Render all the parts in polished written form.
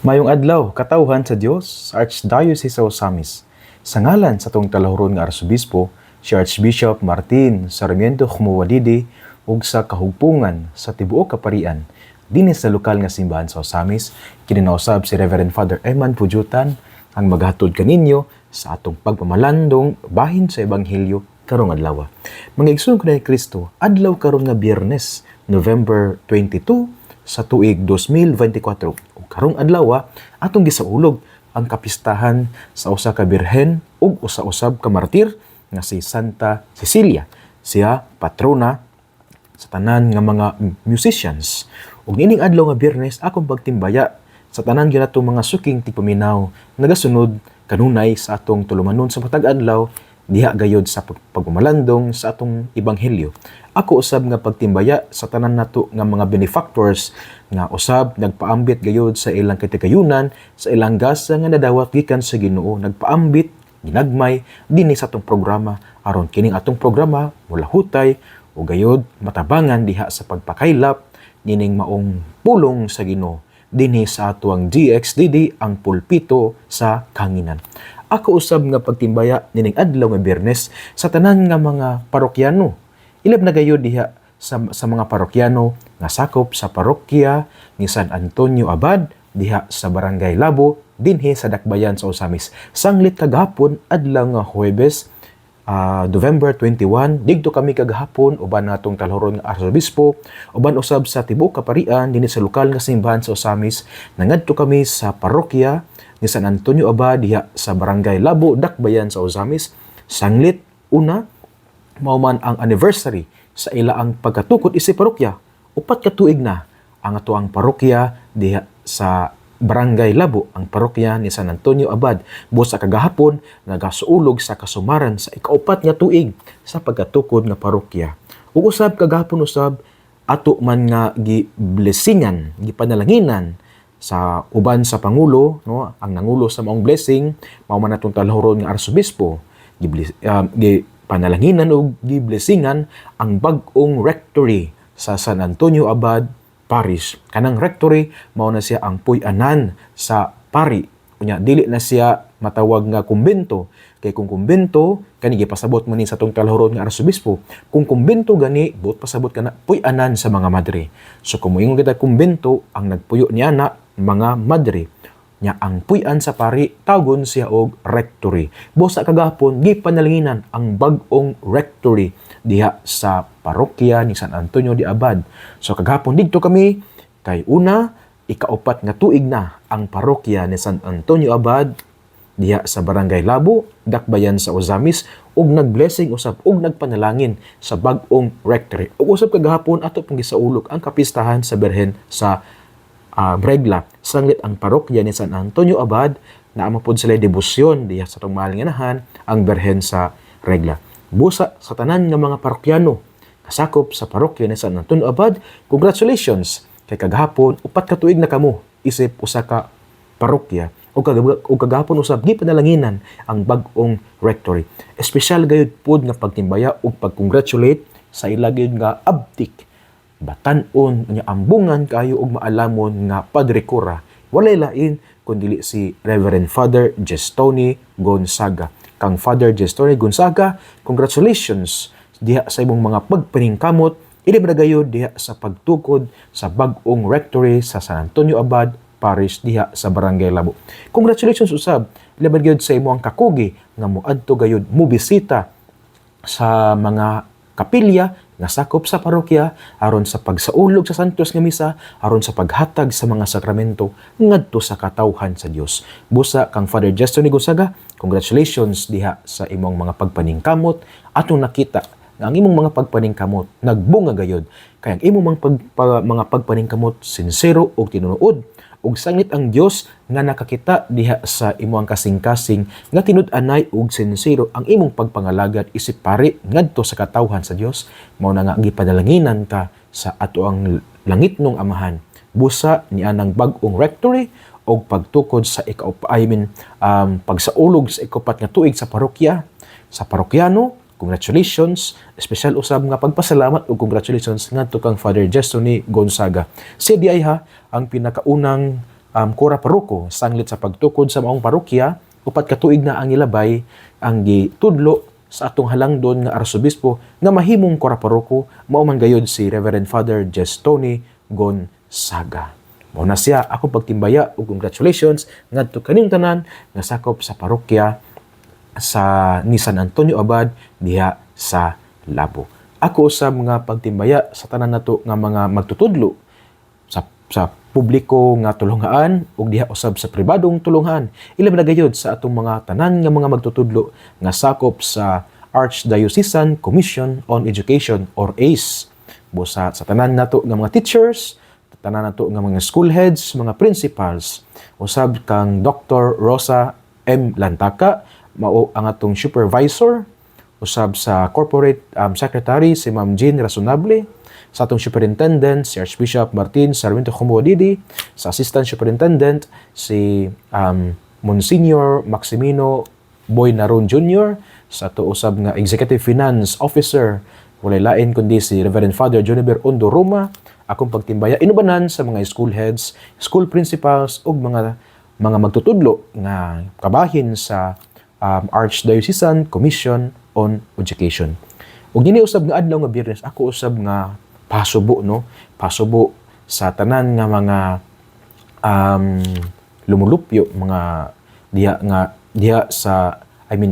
Mayong adlaw, katawhan sa Dios, sa Archdiocese sa Osamis. Sa ngalan sa tong talahuron nga Arsobispo, si Archbishop Martin Sarmiento Khumuwadidi, ug sa kahugpungan sa tibuok kaparian, dinhi sa lokal nga simbahan sa Osamis, kininausab si Reverend Father Eman Pujutan ang maghatod kaninyo sa atong pagpamalandong bahin sa Ebanghelyo karong adlaw. Mga igsoon ko na ni Kristo, adlaw karon nga Biyernes, November 22 sa tuig 2024. Karong adlaw atong gisaulog ang kapistahan sa usa ka birhen ug usa-usab ka martir nga si Santa Cecilia. Siya patrona sa tanan nga mga musicians. Ug nining adlaw nga Biyernes akong pagtimbaya sa tanan gyud natong mga suking tigpaminaw nagasunod kanunay sa atong tulumanon sa matag adlaw diha gayod sa pagpamalandong sa atong ebanghelyo. Ako usab nga pagtimbaya sa tanan nato nga mga benefactors nga usab nagpaambit gayod sa ilang katigayunan, sa ilang gasa nga nadawat gikan sa Ginoo, nagpaambit ginagmay dinhi sa atong programa aron kining atong programa mula hutay o gayod matabangan diha sa pagpakaylap nining maong pulong sa Ginoo dinhi sa atuang DXDD ang pulpito sa kanginan. Ako usab nga pagtimbaya nining adlaw nga Biyernes sa tanan nga mga parokyano. Ilab na gayud diha sa mga parokyano nga sakop sa parokya ni San Antonio Abad diha sa Barangay Labo dinhi sa Dakbayan sa Osamis. Sanglit kagahapon adlaw nga Huwebes, November 21, digto kami kagahapon uban natong talhuron nga Arsobispo, uban usab sa tibuok kaparian dinhi sa lokal nga simbahan sa Osamis. Nangadto kami sa parokya ni San Antonio Abad diha sa Barangay Labo, Dakbayan sa Osamis. Sanglit una mao man ang anniversary sa ilaang pagkatukod isip parokya. Upat ka tuig na ang atuang parokya diha sa Barangay Labo, ang parokya ni San Antonio Abad. Busa kagahapon nagasuulog sa kasumaran sa ikaupat nga tuig sa pagkatukod nga parokya. Ug usab kagahapon usab ato man nga giblessingan, gipanalanginan sa uban sa Pangulo, no, ang nangulo sa maong blessing, mao man atong talhuron nga Arsobispo, panalanginan o giblessingan ang bag-ong rectory sa San Antonio Abad Parish. Kanang rectory mao na siya ang puy-anan sa pari. Unya dili na siya matawag nga kumbento, kay kung kumbento kani gipasabot man ni sa tong talhuron nga Arsobispo. Kung kumbento gani buot pasabot kana puy-anan sa mga madre. So kung moingon kita kumbento, ang nagpuyo niya na mga madre nya ang puy-an sa pari tawgon siya og rectory. Busa kagahapon gipanalanginan ang bag-ong rectory diha sa parokya ni San Antonio de Abad. So kagahapon didto kami kay una ikaupat nga tuig na ang parokya ni San Antonio Abad diha sa Barangay Labo, Dakbayan sa Osamis, ug nagblessing usab ug nagpanalangin sa bag-ong rectory. Ug usab kagahapon ato pong gisaulog ang kapistahan sa Birhen sa Regla. Sanglit ang parokya ni San Antonio Abad na amapod sila debosyon diha sa tong malinganahan ang Birhen sa Regla. Busa sa tanan nga mga parokyano kasakop sa parokya ni San Antonio Abad, congratulations kay kagahapon upat ka tuig na kamo isip usa ka parokya o kagahapon usab gipanalanginan ang bag-ong rectory. Espesyal gayud pod nga pagtimbaya ug pag-congratulate sa ila gyud nga abtik, batan-on nga ambungan kayo ug maalamon nga Padre Cura. Walay lain kundi si Reverend Father Gestoni Gonzaga. Kang Father Gestoni Gonzaga, congratulations diha sa imong mga pagpaningkamot, ilibra gayud diha sa pagtukod sa bag-ong rectory sa San Antonio Abad Parish diha sa Barangay Labo. Congratulations usab ilibra gayud sa imong kakugi nga moadto gayud mo bisita sa mga kapilya nga sakop sa parokya aron sa pagsaulog sa santos nga misa, aron sa paghatag sa mga sakramento ngadto sa katawhan sa Dios. Busa kang Father Gestoni Gonzaga, congratulations diha sa imong mga pagpaningkamot. Atong nakita nga ang imong mga pagpaningkamot nagbunga gayud, kay ang imong mga pagpaningkamot sincero ug tinuod. Ug sanglit ang Dios nga nakakita diha sa imong kasing-kasing nga tinud-anay ug sincero ang imong pagpangalagad isip pari ngadto sa katawhan sa Dios. Mao na nga gipadalanginan ka sa ato ang langitnong Amahan. Busa ni anang bag-ong rectory o pagtukod sa pagsaulog sa ikapat nga tuig sa parokya, sa parokyano. Congratulations, espesyal usab nga pagpasalamat ug congratulations ngadto kang Father Gestoni Gonzaga. Si DI ang pinakaunang kora paruko sanglit sa pagtukod sa maong parokya. Upat ka tuig na ang ilabay ang gitudlo sa atong halangdon nga arsobispo nga mahimong kora paruko mao man gayud si Reverend Father Gestoni Gonzaga. Mao na siya ako pagtimbaya ug congratulations ngadto kaning tanan nga sakop sa parokya sa ni San Antonio Abad diha sa Labo. Ako usab nga pagtimbaya sa tanan nato nga mga magtutudlo sa publiko nga tulungaan ug diha usab sa pribadong tulungan. Ilab na gayud sa atong mga tanan nga mga magtutudlo nga sakop sa Archdiocesan Commission on Education or ACE. Busa sa tanan nato nga mga teachers, tanan nato nga mga school heads, mga principals, usab kang Dr. Rosa M. Lantaka, mao ang atong supervisor, usab sa corporate secretary si Ma'am Jean Razonable, sa atong superintendent si Archbishop Martin Sarmiento Comodidi, sa assistant superintendent si Monsignor Maximino Boy Naron Jr., sa ato usab nga executive finance officer walay lain kundi si Reverend Father Juniper Ondo Roma, akong pagtimbaya inubanan sa mga school heads, school principals ug mga magtutudlo nga kabahin sa Archdiocesan Commission on Education. Ug dinhi usab nga adlaw nga Biyernes ako usab nga pasubo sa tanan nga mga lumulupyo mga diha sa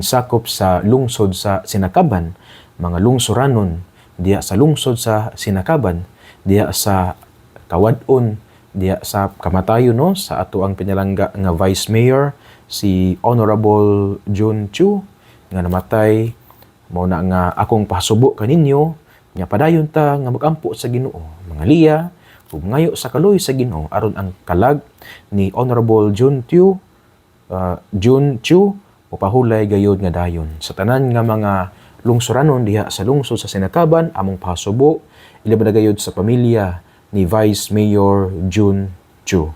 sakop sa lungsod sa Sinakaban, mga lungsuranon diha sa lungsod sa Sinakaban, diha sa Kawadon, diha sa Kamatayon sa ato ang pinalangga nga Vice Mayor si Honorable Jun Chu nga namatay. Mao na nga akong pasubo kaninyo nga padayon ta nga magampo sa Ginoo, mga liya ug ngayo sa kaloy sa Ginoo aron ang kalag ni Honorable Jun Chu upahulay gayud nga dayon sa tanan nga mga lungsuranon diha sa lungsod sa Sinakaban. Among pasubo ilabad na gayud sa pamilya ni Vice Mayor Jun Chu.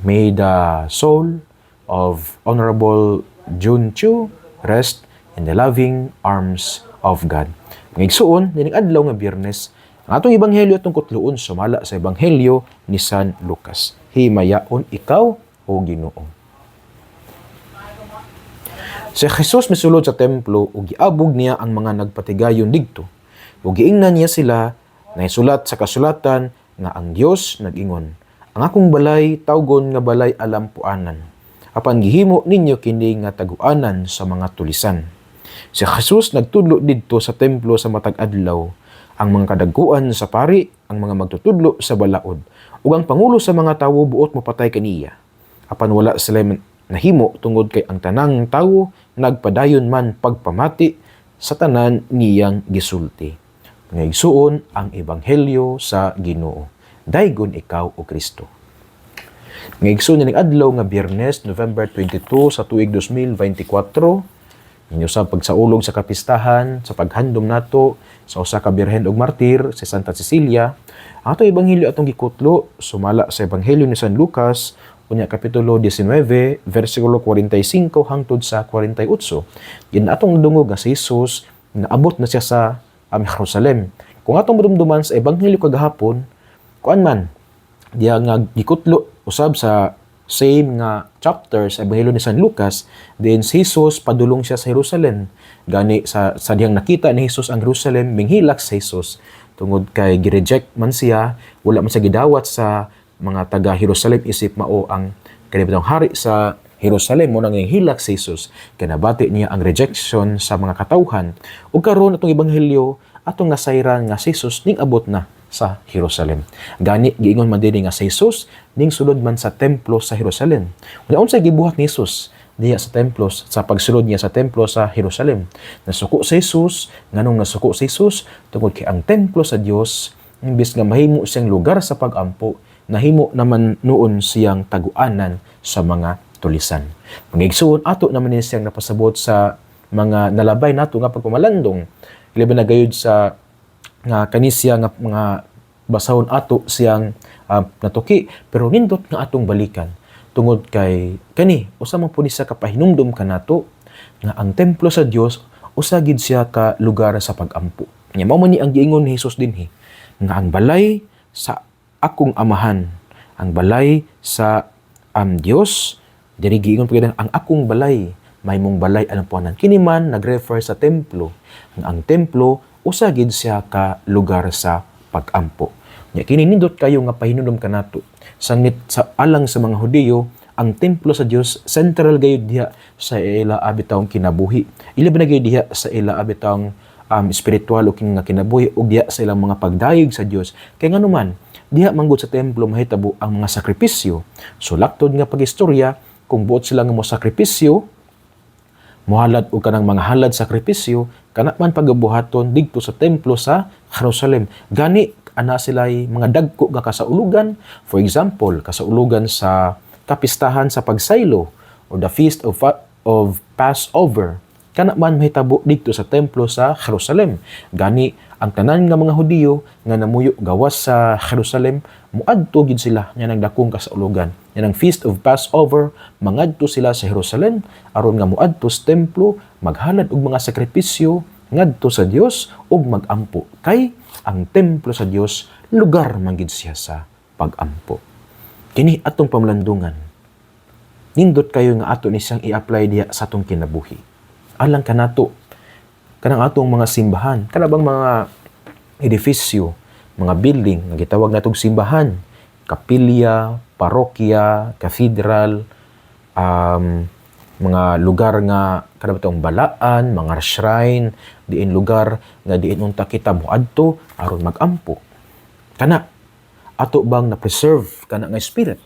May the soul of Honorable Jun Chu rest in the loving arms of God. Ngigsuon, nining adlaw nga Biyernes, ang atong ebanghelyo tungkol luon sumala sa ebanghelyo ni San Lucas. Himayaon ikaw o Ginoo. Si Jesus misulod sa templo ug giabog niya ang mga nagpatigayon didto. Ug giingnan niya sila na isulat sa kasulatan nga ang Dios nag-ingon, ang akong balay tawgon nga balay alampuanan. Apan gihimo ninyo kini nga taguanan sa mga tulisan. Si Jesus nagtudlo didto sa templo sa matag adlaw. Ang mga kadagkuan sa pari, ang mga magtutudlo sa balaod, ug ang pangulo sa mga tawo buot mopatay kaniya. Apan wala sila nahimo tungod kay ang tanang tawo nagpadayon man pagpamati sa tanan niyang gisulti. Ngaigsuon ang ebanghelyo sa Ginoo. Daygon ikaw o Kristo. Ngaigsuon ning adlaw nga Biyernes, November 22 sa tuig 2024. Inyo sa pagsaulog sa kapistahan, sa paghandom nato sa usa ka birhen ug martir si Santa Cecilia. Ang atong ebanghelyo atong gikutlo sumala sa ebanghelyo ni San Lucas unya kapitulo 19 versikulo 45 hangtod sa 48. Gin atong dungog nga si Jesus naabot na siya sa Jerusalem. Kung atong madumduman sa ebanghelyo kagahapon, kuan man diya nga gikutlo usab sa same nga chapter sa ebanghelyo ni San Lucas, din si Jesus padulong siya sa Jerusalem. Gani sa diyang nakita ni Jesus ang Jerusalem, minghilak sa Jesus tungod kay gireject man siya, wala man siya gidawat sa mga taga Jerusalem isip mao ang kanibutang hari sa Jerusalem mo nang hilak si Jesus. Kanabati niya ang rejection sa mga katawhan. Ug karon atong ebanghelyo atong nasayran nga si Jesus ning abot na sa Jerusalem. Gani giingon man dinhi nga si Jesus ning sulod man sa templo sa Jerusalem. Unsay gibuhat ni Jesus diya sa templo sa pagsulod niya sa templo sa Jerusalem? Nasuko si Jesus, nganong nasuko si Jesus tungod kay ang templo sa Dios imbis nga mahimo siyang lugar sa pagampo, nahimo naman noon siyang taguanan sa mga tulisan. Mangigsuon ato naman ni siyang napasabot sa mga nalabay nato nga pagpamalandong. Ilaban na gayud sa nga kanisya nga mga basahon ato siyang natuki, pero nindot nga atong balikan tungod kay kani usa man pud siya kapahinumdum kanato nga ang templo sa Dios usa gid siya ka lugar sa pagampo. Nya mao man ni ang giingon ni Jesus dinhi nga ang balay sa akong amahan, ang balay sa Dios, diri giingon pa ang akong balay, may mong balay alang puanan. Kini man nagrefer sa templo. Ang templo usa gid siya ka lugar sa pag-ampo. Nya kini nindot kayo nga pahinumdom kanato. Sanglit sa alang sa mga Hudiyo, ang templo sa Dios central gayud diha sa ila abitawng kinabuhi. Ilabi na gayud diha sa ila abitawng spiritual o nga kinabuhi ug diha sa ilang mga pagdayeg sa Dios. Kay nganuman diha manggod sa templo mahitabo ang mga sakripisyo. So laktod nga pagistorya, kung buot sila nga mo sakripisyo, muhalad o kanang mga halad sakripisyo, kana man pagabuhaton didto sa templo sa Jerusalem. Gani ana sila'y mga dagko nga kasaulugan. For example, kasaulugan sa kapistahan sa pagsaylo or the feast of Passover. Kana man mahitabo didto sa templo sa Jerusalem. Gani ang tanan nga mga Hudiyo nga namuyo gawas sa Jerusalem, muadto gid sila nya nagdakong kasaulugan. Yan ang feast of Passover, mangadto sila sa Jerusalem aron nga muadto sa templo, maghalad og mga sakripisyo ngadto sa Dios ug magampo. Kay ang templo sa Dios lugar man gid siya sa pagampo. Kini atong pamlandungan. Nindot kayo nga ato ni siyang i-apply diha sa atong kinabuhi. Alang kanato kanang atong mga simbahan, kana bang mga edifisyo, mga building nga gitawag natong simbahan, kapilya, parokya, cathedral, mga lugar nga kada batong balaan, mga shrine, diin lugar nga diin unta kita moadto aron magampo. Kana ato bang na preserve kana nga spirit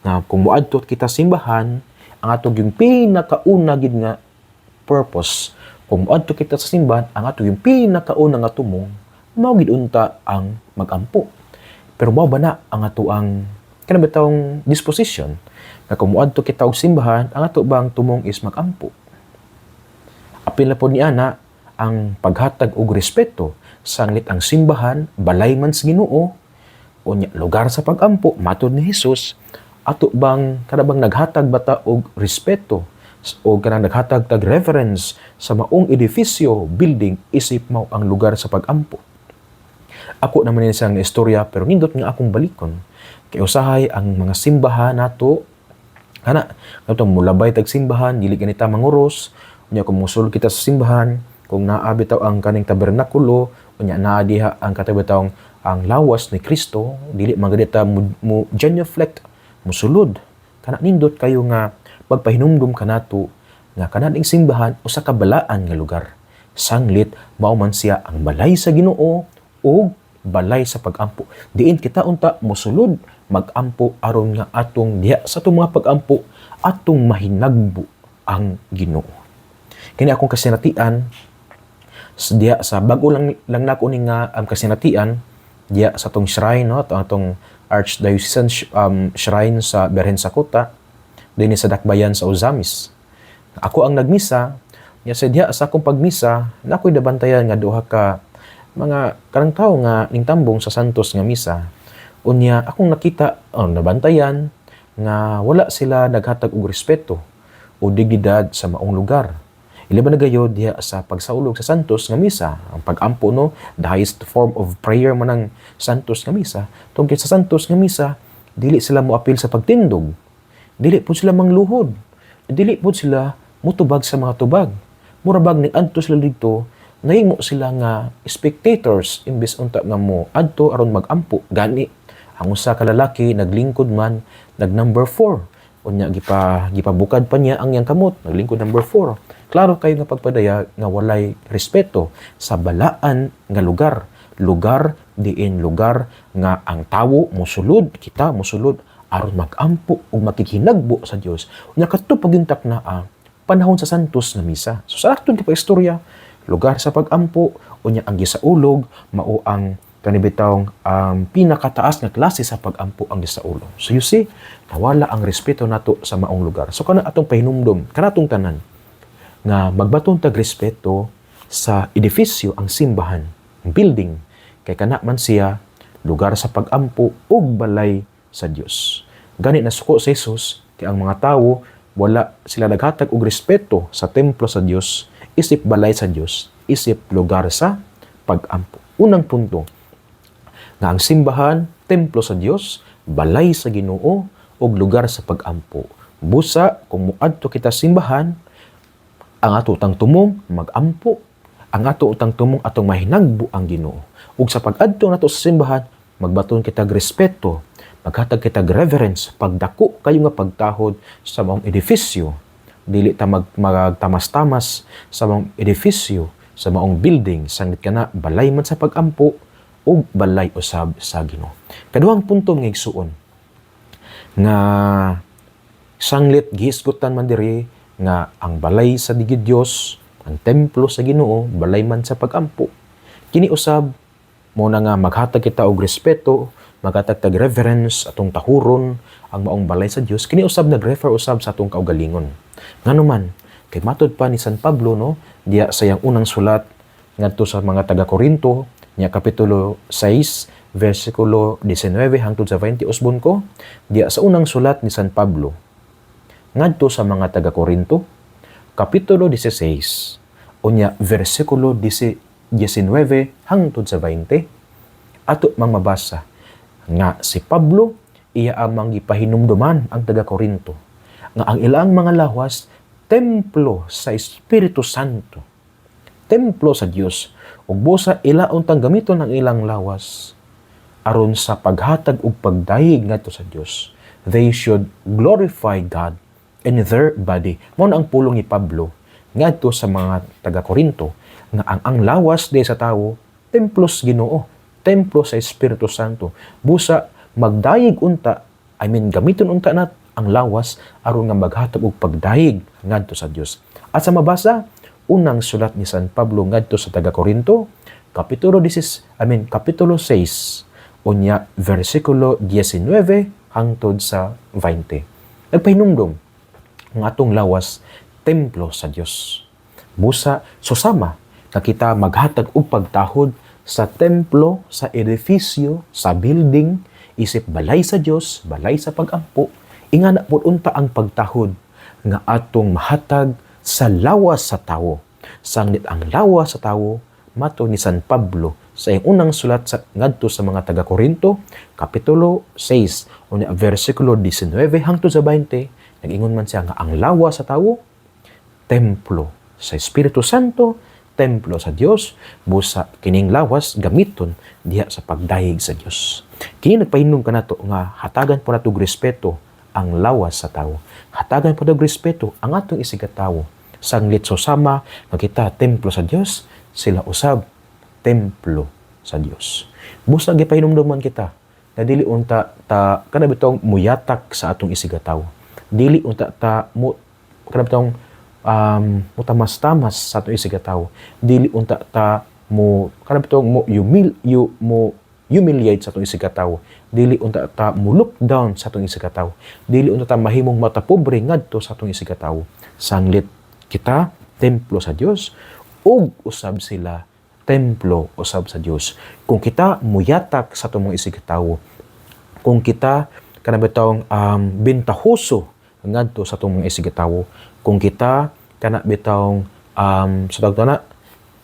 na kung moadto kita simbahan, ang ato yung pinakauna gid nga purpose. Kung moadto kita sa simbahan, ang ato yung pinakauna nga tumong mao gid unta ang magampo. Pero mao ba na ang ato ang kana batong disposition na kung moadto kita og simbahan, ang ato bang tumong is magampo. Apil na po ni ana ang paghatag og respeto sanglit ang simbahan balay man sa Ginoo unya lugar sa pagampo matud ni Hesus. Ato bang kada bang naghatag bata og respeto o kanang naghatag tag reverence sa maong edifisyo, building, isip mao ang lugar sa pagampo. Ako naman ni isang istorya pero nindot nga akong balikon. Kay usahay ang mga simbahan nato kana katong mulabay tag simbahan dili ganita manguros unya kung musul kita sa simbahan kung naa bitaw ang kaning tabernakulo unya naa diha ang katabitaw ang lawas ni Kristo dili man ganita mo genuflect musulod kana nindot kayo nga pagpahinumdum kanato nga kananing simbahan usa ka balaan nga lugar. Sanglit mao man siya ang balay sa Ginoo o balay sa pagampo. Diin kita unta mosulod magampo aron nga atong diha sa atong mga pagampo atong mahinagbo ang Ginoo. Kini akong kasinatian diha sa bago lang nako ni nga ang kasinatian diha sa atong shrine no atong Archdiocesan shrine sa Berhen Sakota dinhi sa Dakbayan sa Ozamis. Ako ang nagmisa, nya sa diha sa akong pagmisa, nakoy nabantayan nga duha ka mga karang tawo nga ningtambong sa santos nga misa. Unya akong nakita, nabantayan nga wala sila naghatag og respeto o dignidad sa maong lugar. Ilaban na gayud diha sa pagsaulog sa santos nga misa, ang pagampo no, the highest form of prayer man ang santos nga misa. Tungkol sa santos nga misa, dili sila moapil sa pagtindog. Dili po sila mangluhod. Dili po sila mutubag sa mga tubag. Murabag ni adto sila dito, nahimo sila nga spectators imbes unta nga mo adto aron magampo. Gani ang usa ka lalaki naglingkod man nag number 4. Unya gipabukad pa niya ang iyang kamot, naglingkod number 4. Klaro kayo nga pagpadaya nga walay respeto sa balaan nga lugar. Lugar diin lugar nga ang tawo mosulod, kita mosulod aron magampo ug makikinagbo sa Dios. Unya kadto pagintak na ang panahon sa santos nga misa. So sa aton ti paistorya, lugar sa pagampo unya ang gisaulog mao ang kanibitawng pinakataas nga klase sa pagampo ang gisaulog. So you see, nawala ang respeto nato sa maong lugar. So kana atong pahinumdom, kanatong tanan nga magbaton tag respeto sa edifisyo ang simbahan, building kay kana man siya lugar sa pagampo ug balay sa Dios. Gani nasuko sa Hesus kay ang mga tawo wala sila naghatag og respeto sa templo sa Dios, isip balay sa Dios, isip lugar sa pagampo. Unang punto nga ang simbahan, templo sa Dios, balay sa Ginoo, o og lugar sa pag-ampo. Busa kung muadto kita simbahan, ang ato utang tumong mag-ampo, ang ato utang tumong atong mahinagbo ang Ginoo. Ug sa pag-adto nato sa simbahan, magbaton kitag respeto, maghatag kitag reverence, pagdako kayo nga pagtahod sa maong edifisyo. Dili ta magtamas-tamas sa maong edifisyo, sa maong building, sanglit ka na balay man sa pag-ampo o balay usab sa Ginoo. Kaduhang punto nga igsuon nga sanglit gihisgutan man diri nga ang balay sa digid Dios, ang templo sa Ginoo, balay man sa pag-ampo. Kini usab mo na nga maghatag kita og respeto, maghatag tag reverence atong tahuron ang maong balay sa Dios. Kini usab nagrefer usab sa atong kaugalingon. Nganuman kay matud pa ni San Pablo no, diya sa yang unang sulat ngadto sa mga taga-Korinto, nya kapitulo 6 versikulo 19 hangtod sa 20 usbon ko, diya sa unang sulat ni San Pablo ngadto sa mga taga-Korinto, kapitulo 16 unya versikulo 19 hangtod sa 20, ato mang mabasa nga si Pablo iya amang gipahinumduman ang taga-Korinto nga ang ilang mga lawas templo sa Espiritu Santo, templo sa Dios, ug busa ila untang gamiton ang ilang lawas aron sa paghatag ug pagdayeg ngadto sa Dios. They should glorify God in their body. Mao ang pulong ni Pablo ngadto sa mga taga-Korinto nga ang lawas di sa tawo templos Ginoo, templo sa Espiritu Santo. Busa magdayeg unta, gamiton unta nat ang lawas aron nga maghatag og pagdayeg ngadto sa Dios. At sa mabasa unang sulat ni San Pablo ngadto sa taga-Korinto, kapitulo 6 unya versikulo 19 hangtod sa 20. Nagpahinumdom ang atong lawas templo sa Dios. Busa susama na kita maghatag og pagtahod sa templo, sa edifisyo, sa building, isip balay sa Dios, balay sa pag-ampo, ingana pud unta ang pagtahod nga atong mahatag sa lawas sa tawo. Sanglit ang lawas sa tawo mato ni San Pablo sa iyang unang sulat sa ngadto sa mga taga-Korinto, kapitulo 6, unya versikulo 19 hangtod sa 20, nag-ingon man siya nga ang lawas sa tawo templo sa Espiritu Santo, templo sa Dios, busa kining lawas gamiton diha sa pagdayeg sa Dios. Kini nagpahinom kanato nga hatagan po nato respeto ang lawas sa tawo. Hatagan po nato respeto ang atong isigatawo. Sanglit susama nga kita templo sa Dios, sila usab templo sa Dios. Busa gipahinumduman kita na dili unta ta kada bitong muyatak sa atong isigatawo. Dili unta ta mo kada bitong mutamas-tamas sa atong isigatawo. Dili unta ta mo kada bitong mo humiliate sa atong isigatawo. Dili unta ta mo look down sa atong isigatawo. Dili unta ta mahimong matapobre ngadto sa atong isigatawo. Sanglit kita templo sa Dios ug usab sila templo usab sa Dios. Kung kita muyatak sa atong isigatawo, kung kita kana bitong bintahoso ngadto sa atong mga isigatawo, kung kita kana bitong sa tawag na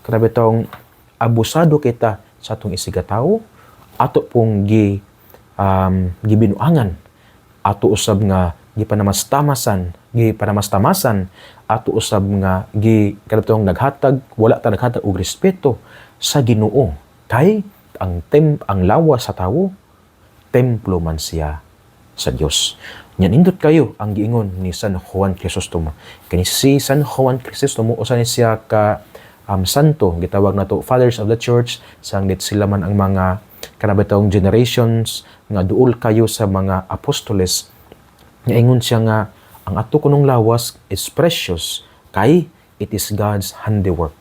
kana bitong abusado kita sa atong isigatawo, ato pong gibinuangan, ato usab nga gipanamastamasan, ato usab nga kana bitong naghatag, wala ta naghatag og respeto sa Ginoo. Kay ang lawas sa tawo templo man siya sa Dios. Nya nindot kayo ang giingon ni San Juan Crisostomo. Kani si San Juan Crisostomo usa ni siya ka santo, gitawag nato Fathers of the Church, sanglit sila man ang mga kanabitong generations nga duol kayo sa mga apostoles. Ingon siya nga ang ato kunong lawas is precious kay it is God's handiwork.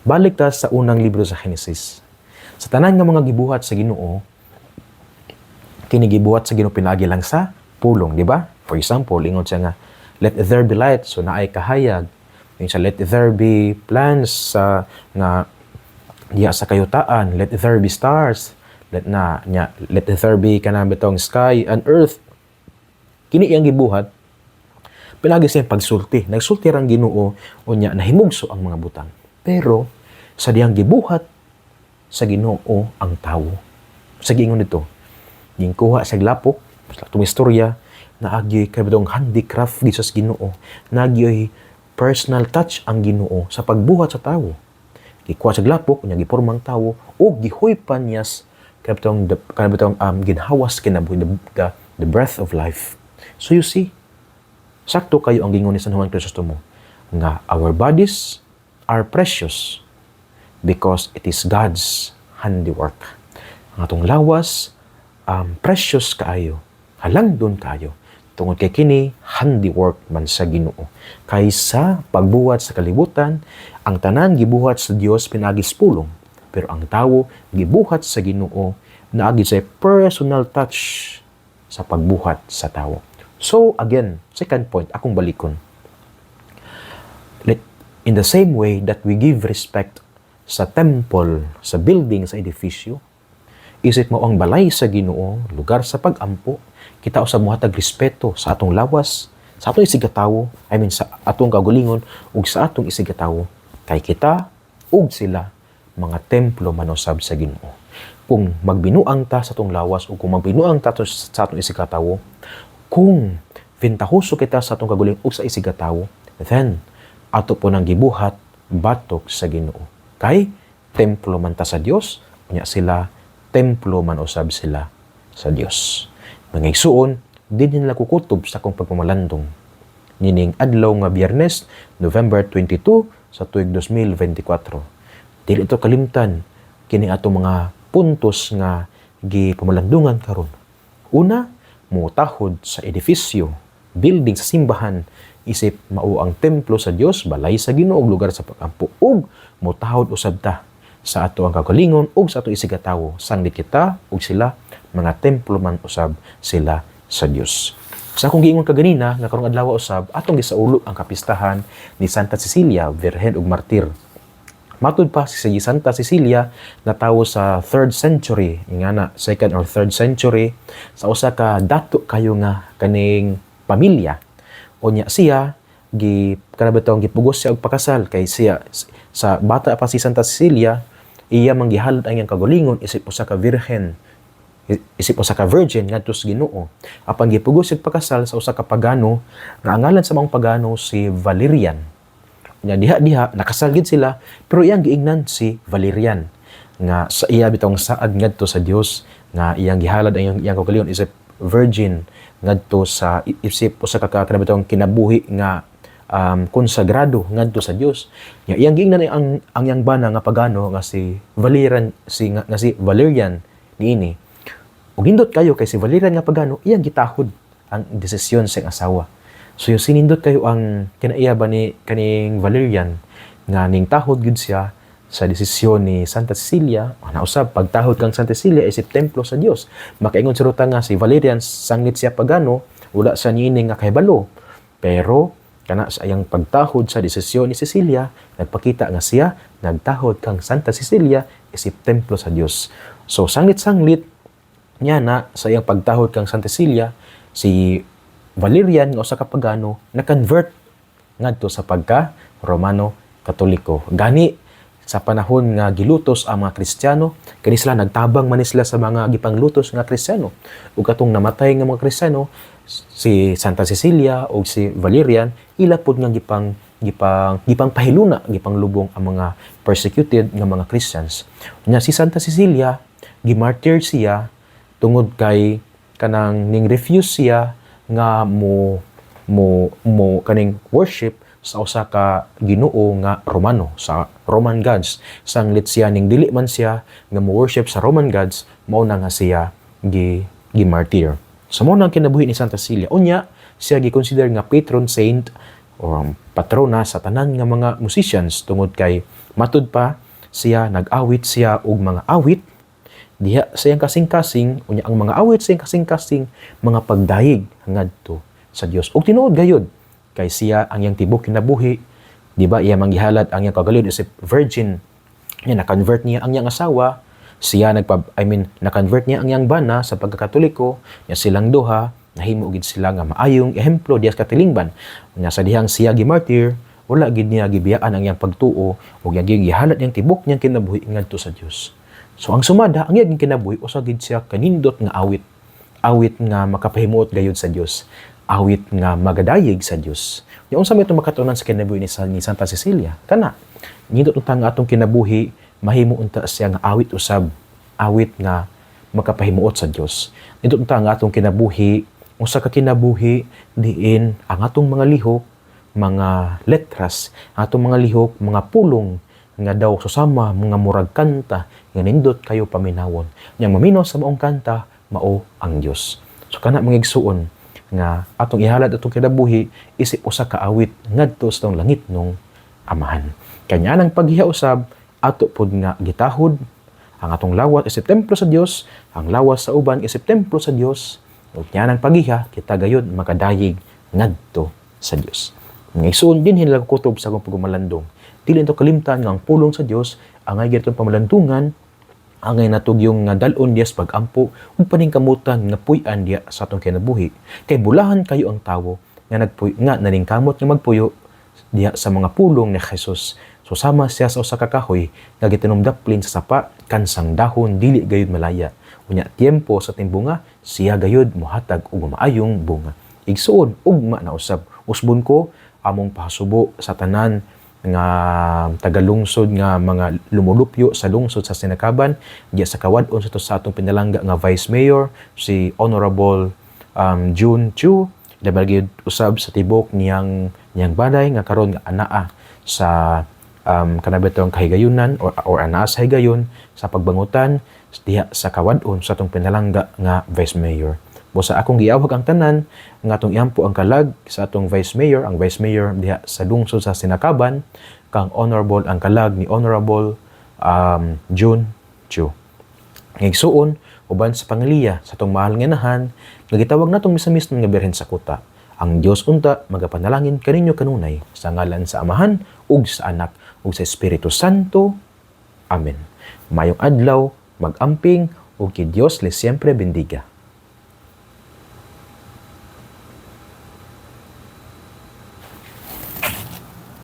Balik ta sa unang libro sa Genesis. Sa tanan nga mga gibuhat sa Ginoo, kini gibuhat sa Ginoo pinaagi lang sa pulong, di ba? For example, ingon siya nga, let there be light, so naay kahayag. Yung siya, let there be plants nga diya sa kayutaan, let there be stars, let there be kanang bitong sky and earth. Kini iyang gibuhat, pinagi siya pagsulti. Nagsulti rang Ginoo unya nahimugso ang mga butang. Pero sa diyang gibuhat sa Ginoo ang tawo. Sa giingon nito, gingkuha sa lapok, sa atong istorya, naagyoy kabutong handicraft gid sa Ginoo, naagyoy personal touch ang Ginoo sa pagbuhat sa tawo. Gikuha sa glapok unya gipormang tawo ug gihuypan niya kabutong ginhawas kinabuhi the breath of life. So you see, sakto kayo ang gingon ni San Juan Crisostomo nga our bodies are precious because it is God's handiwork. Ang atong lawas precious kaayo, halangdon kaayo tungod kay kini handiwork man sa Ginoo. Kaysa pagbuhat sa kalibutan, ang tanan gibuhat sa Dios pinagis pulong, pero ang tawo gibuhat sa Ginoo naagi sa personal touch sa pagbuhat sa tawo. So again, second point akong balikon. In the same way that we give respect sa temple, sa building, sa edifisyo, isip mo ang balay sa Ginoo, lugar sa pag-ampo, kita usab mohatag respeto sa atong lawas, sa atong isigatawo, sa atong kagalingon ug sa atong isigatawo, kay kita ug sila mga templo man usab sa Ginoo. Kung magbinuang ta sa atong lawas o kung magbinuang ta sa atong isigatawo, kung pintahoso kita sa atong kagalingon ug sa isigatawo, then ato po nang gibuhat batok sa Ginoo. Kay templo man ta sa Dios, unya sila templo man usab sila sa Dios. Mga igsuon, din nila kukutob sa akong pagpamalandong. Nining adlaw nga Biyernes, November 22 sa tuig 2024. Dili ito kalimtan kini atong mga puntos nga gipamalandungan karon. Una, mutahod sa edifisyo, building sa simbahan, isip mao ang templo sa Dios, balay sa Ginoo ug lugar sa pag-ampo, ug mutahod usab ta sa ato ang kagalingon ug sa ato isigatawo, sanglit kita ug sila mga templo man usab sila sa Dios. Sa akong giingon kaganina nga karong adlaw usab atong gisaulo ang kapistahan ni Santa Cecilia, Birhen ug Martir. Matud pa si Santa Cecilia natawo sa 3rd century, ingana 2nd or 3rd century sa usa ka dato kayo nga kaning pamilya. Unya siya kanabitong gipugos siya og pakasal kay siya sa bata pa si Santa Cecilia, iya manggihalad ang iyang kagalingon isip usa ka virgin ngadto sa Ginoo. Apan gipugos siya pakasal sa usa ka pagano nga ang ngalan sa mga pagano si Valerian. Nya diha nakasal gid sila pero iyang giingnan si Valerian nga sa iya bitong saad ngadto sa Dios nga iyang gihalad ang iyang kagalingon isip virgin ngadto sa isip usa ka kanabitong kinabuhi nga konsagrado ngadto sa Dios. Nya iyang giingnan ang iyang bana nga pagano nga si Valerian si Valerian niini. Ug nindot kayo kay si Valerian nga pagano iyang gitahod ang desisyon sa asawa. So yung sinindot kayo ang kinaiya ba ni kaning Valerian nga ning tahod gud siya sa desisyon ni Santa Cecilia. Nausab pagtahod kang Santa Cecilia isip templo sa Dios. Makaingon si Ruta nga si Valerian sanglit siya pagano wala sa niini nga kahibalo. Pero kana sa iyang pagtahod sa desisyon ni Cecilia, nagpakita nga siya nagtahod kang Santa Cecilia isip templo sa Dios. So sanglit-sanglit niya na sa iyang pagtahod kang Santa Cecilia, si Valerian nga usa ka pagano na-convert ngadto sa pagka Romano Katoliko. Gani sa panahon nga gilutos ang mga Kristiyano, kani sila nagtabang man sila sa mga gipanglutos nga Kristiyano. Ug katong namatay nga mga Kristiyano, si Santa Cecilia o si Valerian, ila pod nga gipang pahiluna, gipanglubong ang mga persecuted nga mga Christians. Nya si Santa Cecilia, gimartyr siya tungod kay kanang ning refuse siya nga mo kaning worship sa usa ka Ginoo nga Romano, sa Roman gods. Sanglit siya ning dili man siya nga mo worship sa Roman gods, mao na nga siya gimartyr. So mao nang kinabuhi ni Santa Cecilia. Unya siya gi-consider nga patron saint o patrona sa tanan nga mga musicians tungod kay matud pa siya nag-awit siya og mga awit diha sa iyang kasing-kasing. Unya ang mga awit sa iyang kasing-kasing mga pagdayeg ngadto sa Dios. Ug tinuod gayud kay siya ang iyang tibok kinabuhi, di ba, iya manggihalad ang iyang kagalingon isip virgin. Niya na-convert niya ang iyang asawa, siya na-convert niya ang iyang bana sa pagkakatoliko, niya silang duha, nahimo gid sila nga maayong ehemplo diya sa katilingban. Nga sa dihang siya gimartyr, wala gid niya gibiyaan ang iyang pagtuo ug iyang gihalad niyang tibok niyang kinabuhi ngadto sa Dios. So ang sumada, ang iyang kinabuhi usa gid siya kanindot nga awit. awit nga makapahimuot gayud sa Dios, awit nga magadayeg sa Dios. Yung unsa may itong makatunan sa kinabuhi ni Santa Cecilia, kana nindot unta nga atong kinabuhi mahimo unta siya nga awit usab, awit nga makapahimuot sa Dios. Nindot unta nga atong kinabuhi usa ka kinabuhi diin ang atong mga lihok, mga letras, ang atong mga lihok, mga pulong nga daw susama mga murag kanta nga nindot kayo paminawon. Yang maminaw sa maong kanta mao ang Dios. So kana mga igsuon nga atong ihalad atong kinabuhi isip usa ka awit ngadto sa tong langit nung Amahan. Kanya nang paghiha usab ato pod nga gitahod ang atong lawas isip templo sa Dios, ang lawas sa uban isip templo sa Dios. Ug nya nang paghiha kita gayud makadayeg ngadto sa Dios. Mga igsuon din hilang kutob sa akong pagmalandong. Dili ito kalimtan nga ang pulong sa Dios angay gyud pamalandungan, angay natog yung nga dalon Dios pagampo ug paningkamutan nga puy-an diya sa atong kinabuhi. Kay bulahan kayo ang tawo nga naningkamot nga magpuyo diya sa mga pulong ni Jesus. So sama siya sa usa ka kahoy nga gitinumdaplin sa sapa kansang dahon dili gayud malaya. Unya tiempo sa timbunga siya gayud mohatag og maayong bunga. Igsuon ugma na usab. Usbon ko among pahasubo sa tanan nga tagalungsod nga mga lumulupyo sa lungsod sa Sinakaban diya sa kawadon sa atong pinalangga nga Vice Mayor si Honorable June Chu, dabal usab sa tibok niyang balay nga karon nga anaa sa kanabitong kahigayunan or anaa sa higayon sa pagbangutan diha sa kawadon sa atong pinalangga nga Vice Mayor. Busa akong giawhag ang tanan nga atong iampo ang kalag sa atong Vice Mayor, ang Vice Mayor diha sa lungsod sa Sinakaban, kang Honorable ang kalag ni Honorable June Chu. Ngigsuon uban sa pangiliya sa atong mahal nga inahan nga gitawag natong misa-mismo nga Birhen sa Kuta. Ang Dios unta magapanalangin kaninyo kanunay sa ngalan sa Amahan ug sa Anak ug sa Espiritu Santo. Amen. Mayong adlaw, mag-amping ug ki Dios les siempre bendiga.